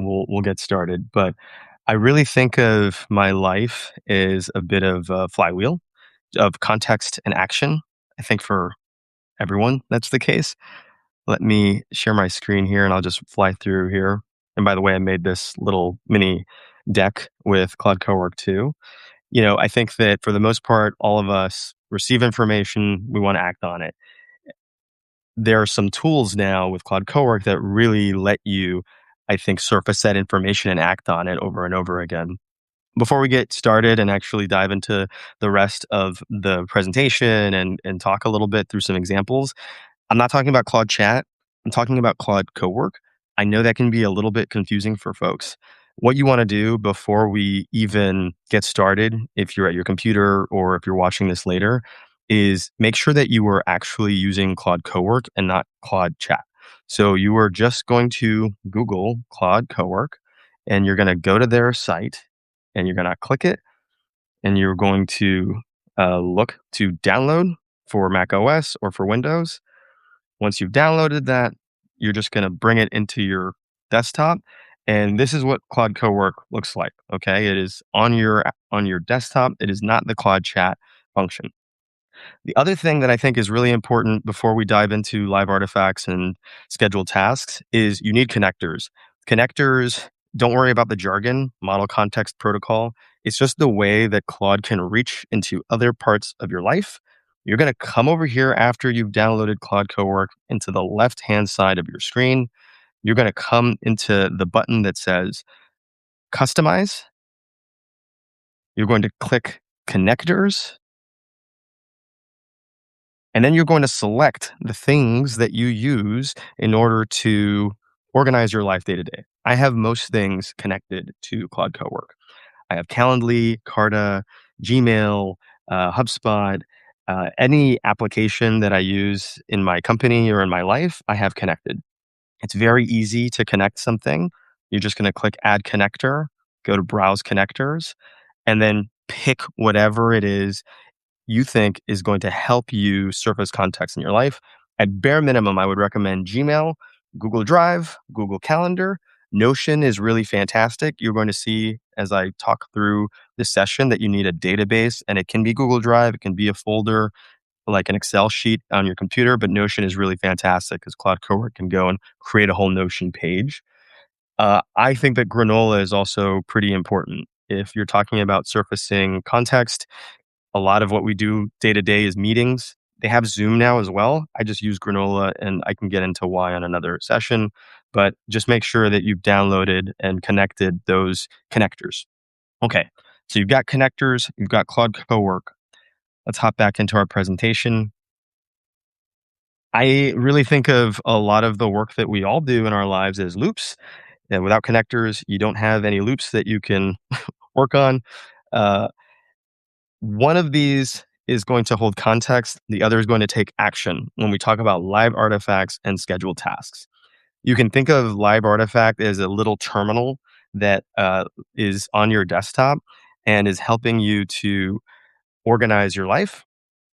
we'll get started. But I really think of my life as a bit of a flywheel of context and action. I think for everyone, that's the case. Let me share my screen here, and I'll just fly through here. And by the way, I made this little mini deck with Claude CoWork too. I think that for the most part, all of us receive information, we want to act on it. There are some tools now with Claude CoWork that really let you, I think, surface that information and act on it over and over again. Before we get started and actually dive into the rest of the presentation and talk a little bit through some examples, I'm not talking about Claude Chat. I'm talking about Claude CoWork. I know that can be a little bit confusing for folks. What you want to do before we even get started, if you're at your computer or if you're watching this later, is make sure that you are actually using Claude CoWork and not Claude Chat. So you are just going to Google Claude CoWork and you're going to go to their site and you're going to click it and you're going to look to download for Mac OS or for Windows. Once you've downloaded that, you're just going to bring it into your desktop. And this is what Claude CoWork looks like. Okay. It is on your desktop. It is not the Claude chat function. The other thing that I think is really important before we dive into live artifacts and scheduled tasks is you need connectors. Connectors, don't worry about the jargon, model context protocol. It's just the way that Claude can reach into other parts of your life. You're going to come over here after you've downloaded Claude CoWork into the left-hand side of your screen. You're going to come into the button that says Customize. You're going to click Connectors. And then you're going to select the things that you use in order to organize your life day to day. I have most things connected to Claude CoWork. I have Calendly, Carta, Gmail, HubSpot, any application that I use in my company or in my life, I have connected. It's very easy to connect something. You're just going to click Add Connector, go to Browse Connectors, and then pick whatever it is you think is going to help you surface context in your life. At bare minimum, I would recommend Gmail, Google Drive, Google Calendar. Notion is really fantastic. You're going to see as I talk through this session that you need a database, and it can be Google Drive, it can be a folder like an Excel sheet on your computer, but Notion is really fantastic because Claude CoWork can go and create a whole Notion page. I think that Granola is also pretty important. If you're talking about surfacing context, a lot of what we do day to day is meetings. They have Zoom now as well. I just use Granola and I can get into why on another session, but just make sure that you've downloaded and connected those connectors. Okay, so you've got connectors, you've got Claude CoWork. Let's hop back into our presentation. I really think of a lot of the work that we all do in our lives as loops. And without connectors, you don't have any loops that you can work on. Uh, One of these is going to hold context. The other is going to take action when we talk about live artifacts and scheduled tasks. You can think of live artifact as a little terminal that is on your desktop and is helping you to organize your life.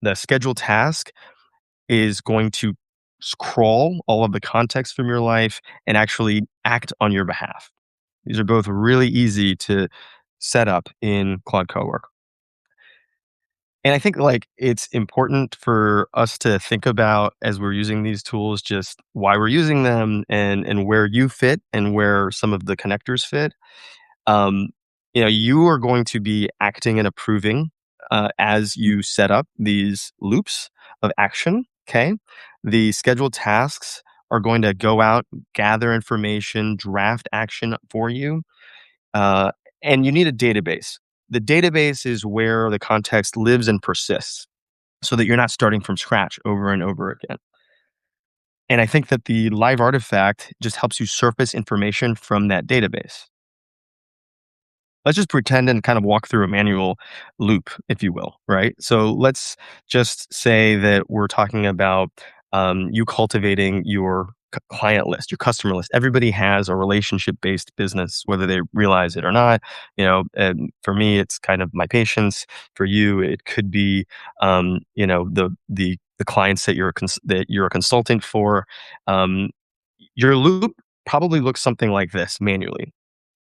The scheduled task is going to crawl all of the context from your life and actually act on your behalf. These are both really easy to set up in Claude CoWork. And I think like it's important for us to think about as we're using these tools, just why we're using them and where you fit and where some of the connectors fit. Um, you are going to be acting and approving as you set up these loops of action. Okay. The scheduled tasks are going to go out, gather information, draft action for you. Uh, and you need a database. The database is where the context lives and persists so that you're not starting from scratch over and over again. And I think that the live artifact just helps you surface information from that database. Let's just pretend and kind of walk through a manual loop, if you will, right? So let's just say that we're talking about you cultivating your client list, your customer list. Everybody has a relationship-based business, whether they realize it or not. And for me, it's kind of my patients. For you, it could be, the clients that you're a consultant for. Your loop probably looks something like this manually.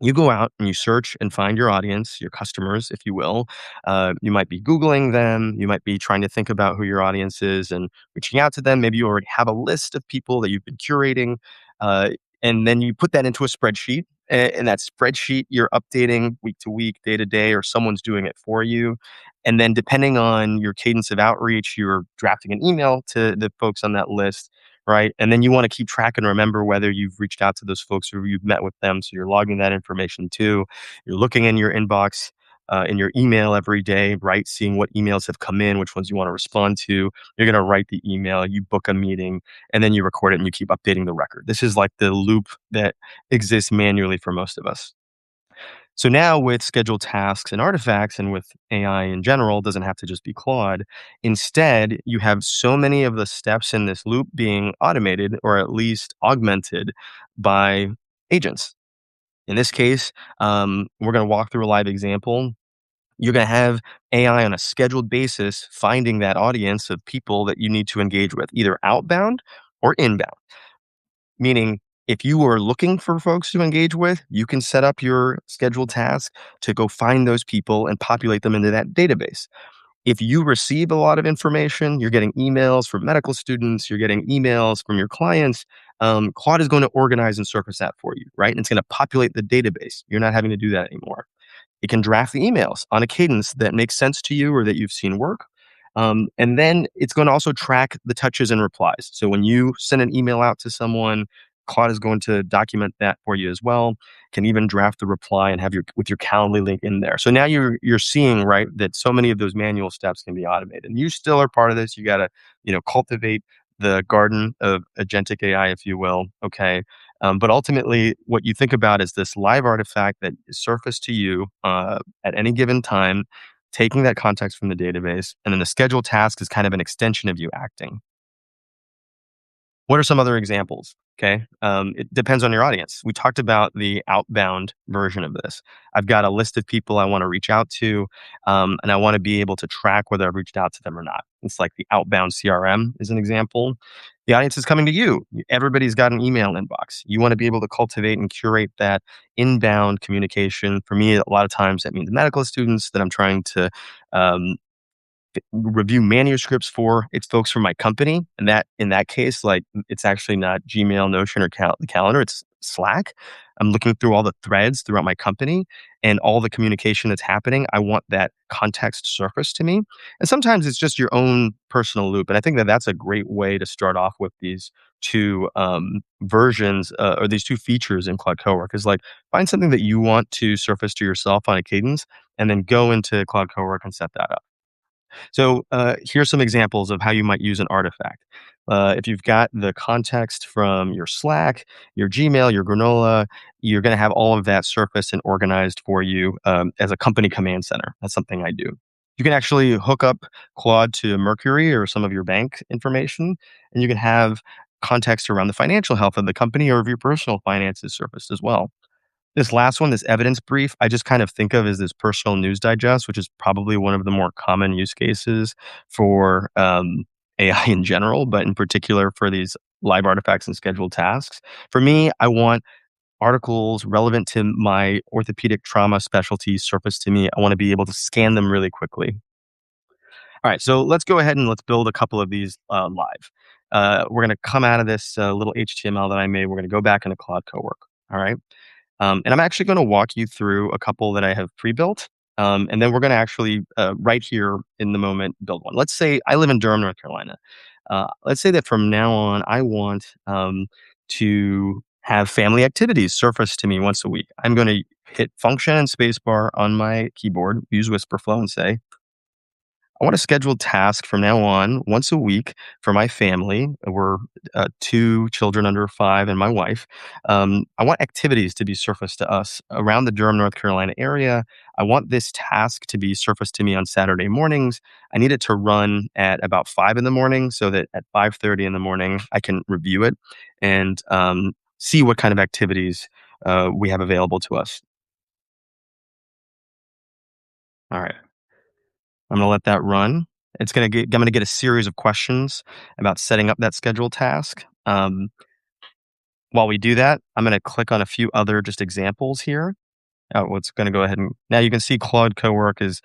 You go out and you search and find your audience, your customers, if you will. You might be Googling them. You might be trying to think about who your audience is and reaching out to them. Maybe you already have a list of people that you've been curating. Uh, and then you put that into a spreadsheet. And that spreadsheet you're updating week to week, day to day, or someone's doing it for you. And then depending on your cadence of outreach, you're drafting an email to the folks on that list, right? And then you want to keep track and remember whether you've reached out to those folks or you've met with them. So you're logging that information too. You're looking in your inbox, in your email every day, right? Seeing what emails have come in, which ones you want to respond to. You're going to write the email, you book a meeting, and then you record it and you keep updating the record. This is like the loop that exists manually for most of us. So now with scheduled tasks and artifacts and with AI in general, doesn't have to just be Claude. Instead, you have so many of the steps in this loop being automated or at least augmented by agents. In this case, we're going to walk through a live example. You're going to have AI on a scheduled basis finding that audience of people that you need to engage with, either outbound or inbound. Meaning, if you are looking for folks to engage with, you can set up your scheduled task to go find those people and populate them into that database. If you receive a lot of information, you're getting emails from medical students, you're getting emails from your clients, Claude is going to organize and surface that for you, right? And it's going to populate the database. You're not having to do that anymore. It can draft the emails on a cadence that makes sense to you or that you've seen work. And then it's going to also track the touches and replies. So when you send an email out to someone, Claude is going to document that for you as well. Can even draft the reply and have your with your Calendly link in there. So now you're seeing, right, that so many of those manual steps can be automated. And you still are part of this. You got to, cultivate the garden of agentic AI, if you will. Okay. But ultimately, what you think about is this live artifact that is surfaced to you at any given time, taking that context from the database, and then the scheduled task is kind of an extension of you acting. What are some other examples? Okay. It depends on your audience. We talked about the outbound version of this. I've got a list of people I want to reach out to, and I want to be able to track whether I've reached out to them or not. It's like the outbound CRM is an example. The audience is coming to you. Everybody's got an email inbox. You want to be able to cultivate and curate that inbound communication. For me, a lot of times that means medical students that I'm trying to um, review manuscripts for. It's folks from my company, and that in that case, like it's actually not Gmail, Notion, or the calendar. It's Slack. I'm looking through all the threads throughout my company and all the communication that's happening. I want that context surfaced to me, and sometimes it's just your own personal loop. And I think that that's a great way to start off with these two versions or these two features in Cloud CoWork. Is like find something that you want to surface to yourself on a cadence, and then go into Cloud CoWork and set that up. So here's some examples of how you might use an artifact. If you've got the context from your Slack, your Gmail, your Granola, you're going to have all of that surfaced and organized for you as a company command center. That's something I do. You can actually hook up Claude to Mercury or some of your bank information, and you can have context around the financial health of the company or of your personal finances surfaced as well. This last one, this evidence brief, I just kind of think of as this personal news digest, which is probably one of the more common use cases for AI in general, but in particular for these live artifacts and scheduled tasks. For me, I want articles relevant to my orthopedic trauma specialty surfaced to me. I want to be able to scan them really quickly. All right, so let's go ahead and let's build a couple of these live. We're going to come out of this little HTML that I made. We're going to go back into Claude CoWork. All right. And I'm actually going to walk you through a couple that I have pre-built. And then we're going to actually, right here in the moment, build one. Let's say I live in Durham, North Carolina. Let's say that from now on, I want to have family activities surface to me once a week. I'm going to hit Function and Spacebar on my keyboard, use Whisperflow, and say, I want a scheduled task from now on once a week for my family. We're two children under 5 and my wife. I want activities to be surfaced to us around the Durham, North Carolina area. I want this task to be surfaced to me on Saturday mornings. I need it to run at about 5 in the morning so that at 5:30 in the morning, I can review it and see what kind of activities we have available to us. All right. I'm gonna let that run. I'm gonna get a series of questions about setting up that scheduled task. While we do that, I'm gonna click on a few other just examples here. What's going to go ahead and now you can see Claude CoWork is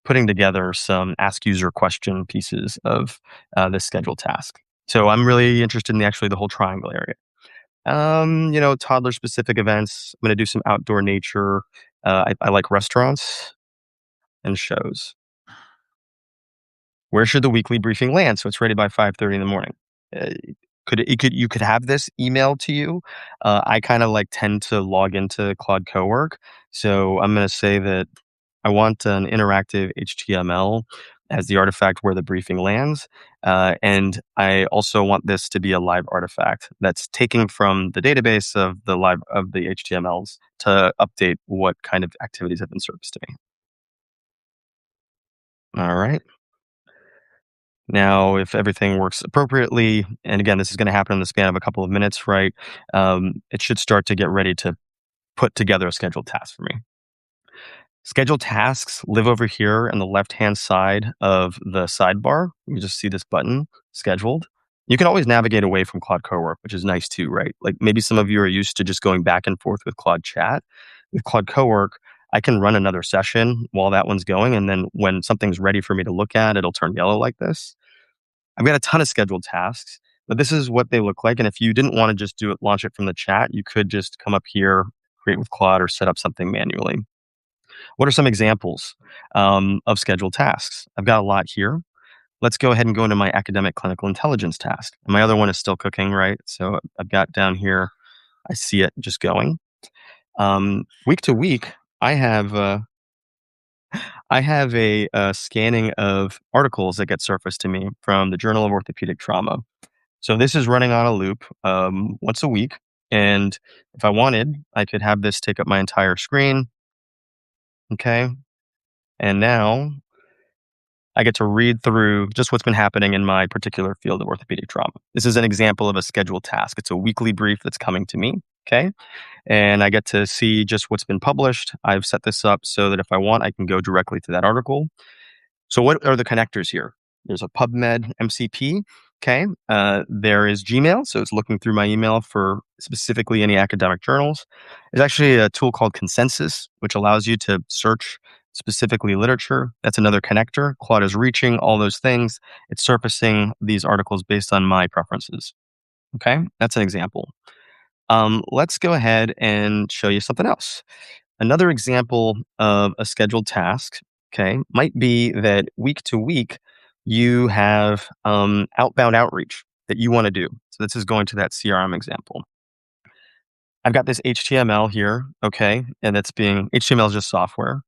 putting together some ask user question pieces of this scheduled task. So I'm really interested in actually the whole triangle area. Toddler specific events. I'm going to do some outdoor nature. I like restaurants and shows. Where should the weekly briefing land? So it's ready by 5:30 in the morning. Uh, you could have this emailed to you. I kind of like tend to log into Claude CoWork, so I'm going to say that I want an interactive HTML as the artifact where the briefing lands, and I also want this to be a live artifact that's taking from the database of the HTMLs to update what kind of activities have been serviced to me. All right. Now, if everything works appropriately, and again, this is going to happen in the span of a couple of minutes, right? It should start to get ready to put together a scheduled task for me. Scheduled tasks live over here on the left-hand side of the sidebar. You just see this button, scheduled. You can always navigate away from Claude Cowork, which is nice too, right? Like maybe some of you are used to just going back and forth with Claude Chat. With Claude Cowork, I can run another session while that one's going, and then when something's ready for me to look at, it'll turn yellow like this. I've got a ton of scheduled tasks, but this is what they look like. And if you didn't want to just do it, launch it from the chat, you could just come up here, create with Claude, or set up something manually. What are some examples of scheduled tasks? I've got a lot here. Let's go ahead and go into my academic clinical intelligence task. And my other one is still cooking, right? So I've got down here, I see it just going. Week to week, I have a scanning of articles that get surfaced to me from the Journal of Orthopedic Trauma. So this is running on a loop once a week. And if I wanted, I could have this take up my entire screen. Okay. And now I get to read through just what's been happening in my particular field of orthopedic trauma. This is an example of a scheduled task. It's a weekly brief that's coming to me. Okay. And I get to see just what's been published. I've set this up so that if I want, I can go directly to that article. So what are the connectors here? There's a PubMed MCP. Okay. There is Gmail. So it's looking through my email for specifically any academic journals. There's actually a tool called Consensus, which allows you to search specifically literature. That's another connector. Claude is reaching all those things. It's surfacing these articles based on my preferences. Okay. That's an example. Let's go ahead and show you something else. Another example of a scheduled task, okay, might be that week to week you have outbound outreach that you want to do. So this is going to that CRM example. I've got this HTML here, okay, and HTML is just software.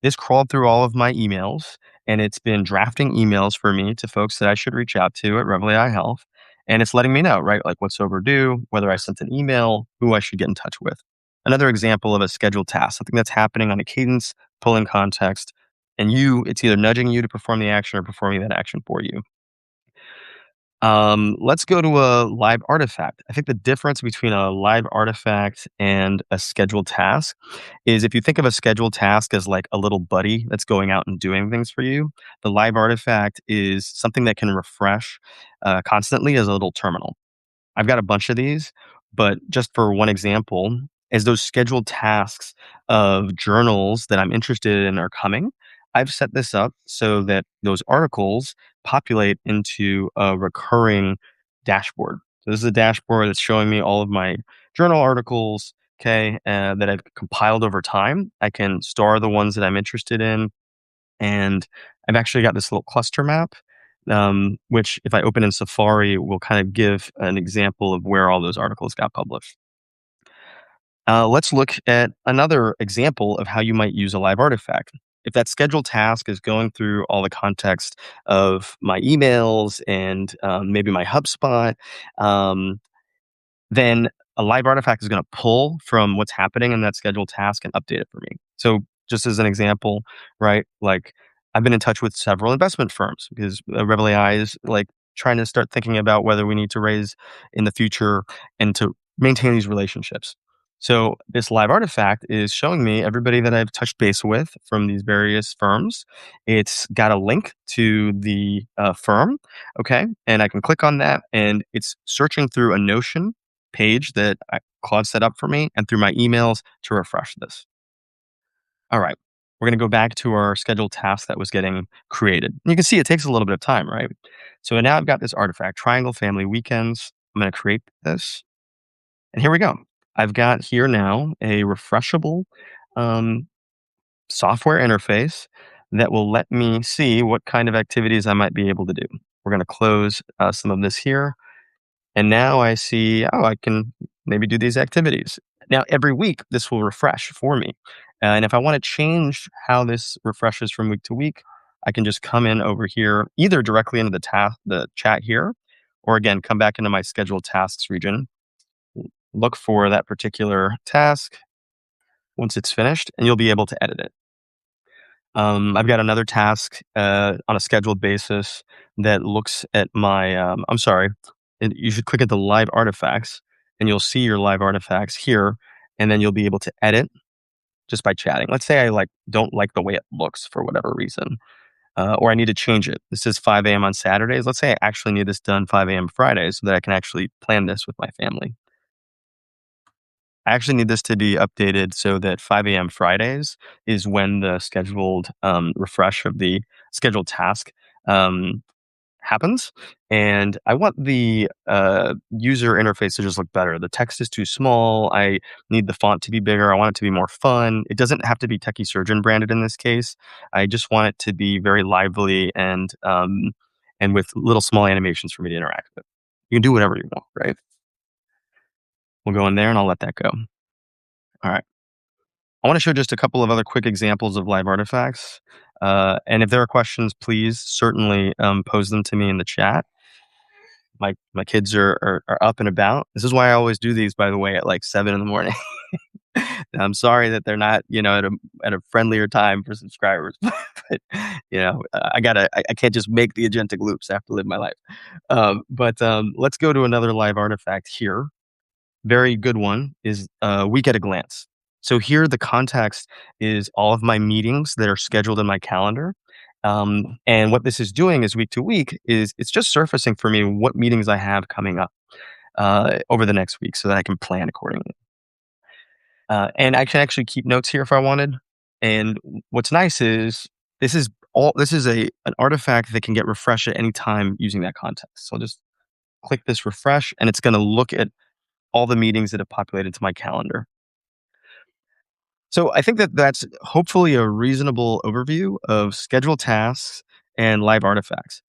This crawled through all of my emails, and it's been drafting emails for me to folks that I should reach out to at Revel AI Health. And it's letting me know, right, like what's overdue, whether I sent an email, who I should get in touch with. Another example of a scheduled task, something that's happening on a cadence, pulling context, and it's either nudging you to perform the action or performing that action for you. Let's go to a live artifact. I think the difference between a live artifact and a scheduled task is if you think of a scheduled task as like a little buddy that's going out and doing things for you, the live artifact is something that can refresh constantly as a little terminal. I've got a bunch of these, but just for one example, as those scheduled tasks of journals that I'm interested in are coming, I've set this up so that those articles populate into a recurring dashboard. So this is a dashboard that's showing me all of my journal articles, okay, that I've compiled over time. I can star the ones that I'm interested in, and I've actually got this little cluster map, which if I open in Safari will kind of give an example of where all those articles got published. Let's look at another example of how you might use a live artifact. If that scheduled task is going through all the context of my emails and maybe my HubSpot, then a live artifact is going to pull from what's happening in that scheduled task and update it for me. So just as an example, right? Like I've been in touch with several investment firms because Revel AI is like trying to start thinking about whether we need to raise in the future and to maintain these relationships. So this live artifact is showing me everybody that I've touched base with from these various firms. It's got a link to the firm, okay, and I can click on that, and it's searching through a Notion page that Claude set up for me and through my emails to refresh this. All right. We're going to go back to our scheduled task that was getting created. And you can see it takes a little bit of time, right? So now I've got this artifact, Triangle Family Weekends. I'm going to create this. And here we go. I've got here now a refreshable um, software interface that will let me see what kind of activities I might be able to do. We're going to close some of this here. And now I see, oh, I can maybe do these activities. Now, every week, this will refresh for me. And if I want to change how this refreshes from week to week, I can just come in over here, either directly into the chat here, or again, come back into my scheduled tasks region, look for that particular task once it's finished, and you'll be able to edit it. I've got another task on a scheduled basis that looks at my. I'm sorry. You should click at the live artifacts, and you'll see your live artifacts here, and then you'll be able to edit just by chatting. Let's say I don't like the way it looks for whatever reason, or I need to change it. This is 5 a.m. on Saturdays. Let's say I actually need this done 5 a.m. Fridays so that I can actually plan this with my family. I actually need this to be updated so that 5 a.m. Fridays is when the scheduled refresh of the scheduled task um, happens. And I want the user interface to just look better. The text is too small. I need the font to be bigger. I want it to be more fun. It doesn't have to be Techie Surgeon branded in this case. I just want it to be very lively and with little small animations for me to interact with. You can do whatever you want, right? We'll go in there and I'll let that go. All right. I want to show just a couple of other quick examples of live artifacts. And if there are questions, please certainly pose them to me in the chat. My kids are up and about. This is why I always do these, by the way, at like 7 in the morning. I'm sorry that they're not, at a friendlier time for subscribers, but I can't just make the agentic loops. I have to live my life. But let's go to another live artifact here. Very good one is week at a glance. So here the context is all of my meetings that are scheduled in my calendar. And what this is doing is week to week is it's just surfacing for me what meetings I have coming up over the next week so that I can plan accordingly. And I can actually keep notes here if I wanted. And what's nice is this is an artifact that can get refreshed at any time using that context. So I'll just click this refresh and it's going to look at all the meetings that have populated to my calendar. So I think that that's hopefully a reasonable overview of scheduled tasks and live artifacts.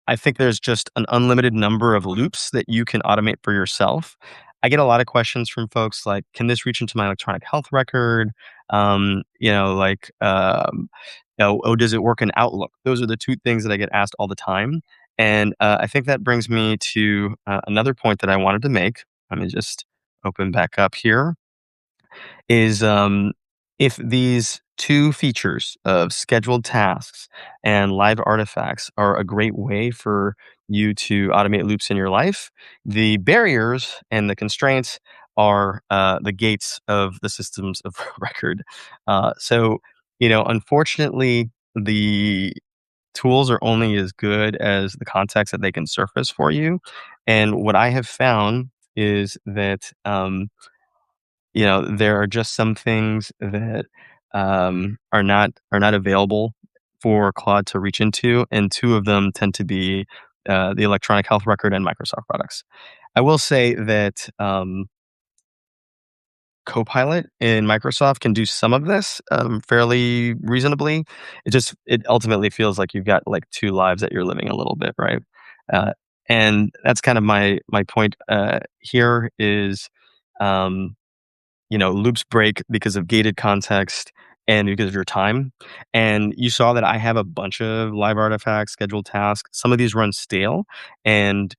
I think there's just an unlimited number of loops that you can automate for yourself. I get a lot of questions from folks like, can this reach into my electronic health record? Oh, does it work in Outlook? Those are the two things that I get asked all the time. And I think that brings me to another point that I wanted to make. Let me just open back up here is if these two features of scheduled tasks and live artifacts are a great way for you to automate loops in your life, the barriers and the constraints are the gates of the systems of record. Unfortunately, the tools are only as good as the context that they can surface for you. And what I have found is that there are just some things that are not available for Claude to reach into, and two of them tend to be the electronic health record and Microsoft products. I will say that Copilot in Microsoft can do some of this fairly reasonably. It ultimately feels like you've got like two lives that you're living a little bit, right? Uh, and that's kind of my point here is. Um, loops break because of gated context and because of your time. And you saw that I have a bunch of live artifacts, scheduled tasks. Some of these run stale, and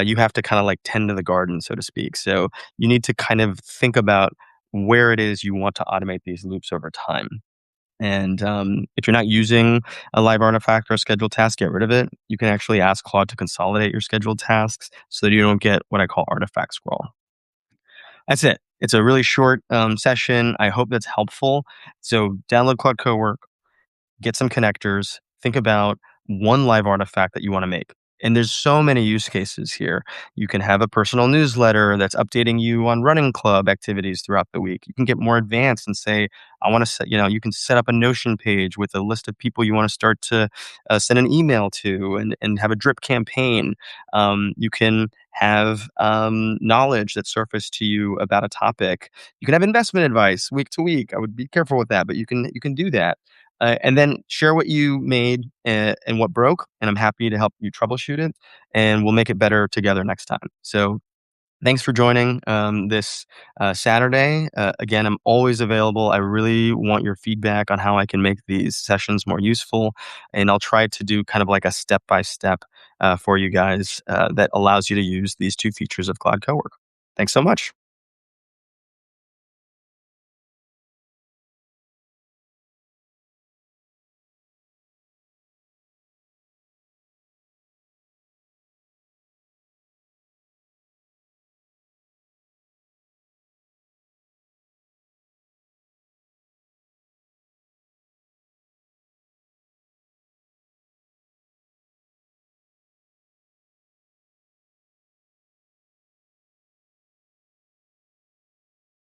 you have to kind of like tend to the garden, so to speak. So you need to kind of think about where it is you want to automate these loops over time. And if you're not using a live artifact or a scheduled task, get rid of it. You can actually ask Claude to consolidate your scheduled tasks so that you don't get what I call artifact scroll. That's it. It's a really short session. I hope that's helpful. So download Claude CoWork, get some connectors, think about one live artifact that you want to make. And there's so many use cases here. You can have a personal newsletter that's updating you on running club activities throughout the week. You can get more advanced and say, I want to set, you can set up a Notion page with a list of people you want to start to send an email to and have a drip campaign. You can have knowledge that's surfaced to you about a topic. You can have investment advice week to week. I would be careful with that, but you can do that. And then share what you made and what broke, and I'm happy to help you troubleshoot it, and we'll make it better together next time. So thanks for joining this Saturday. Again, I'm always available. I really want your feedback on how I can make these sessions more useful, and I'll try to do kind of like a step by step for you guys that allows you to use these two features of Cloud CoWork. Thanks so much.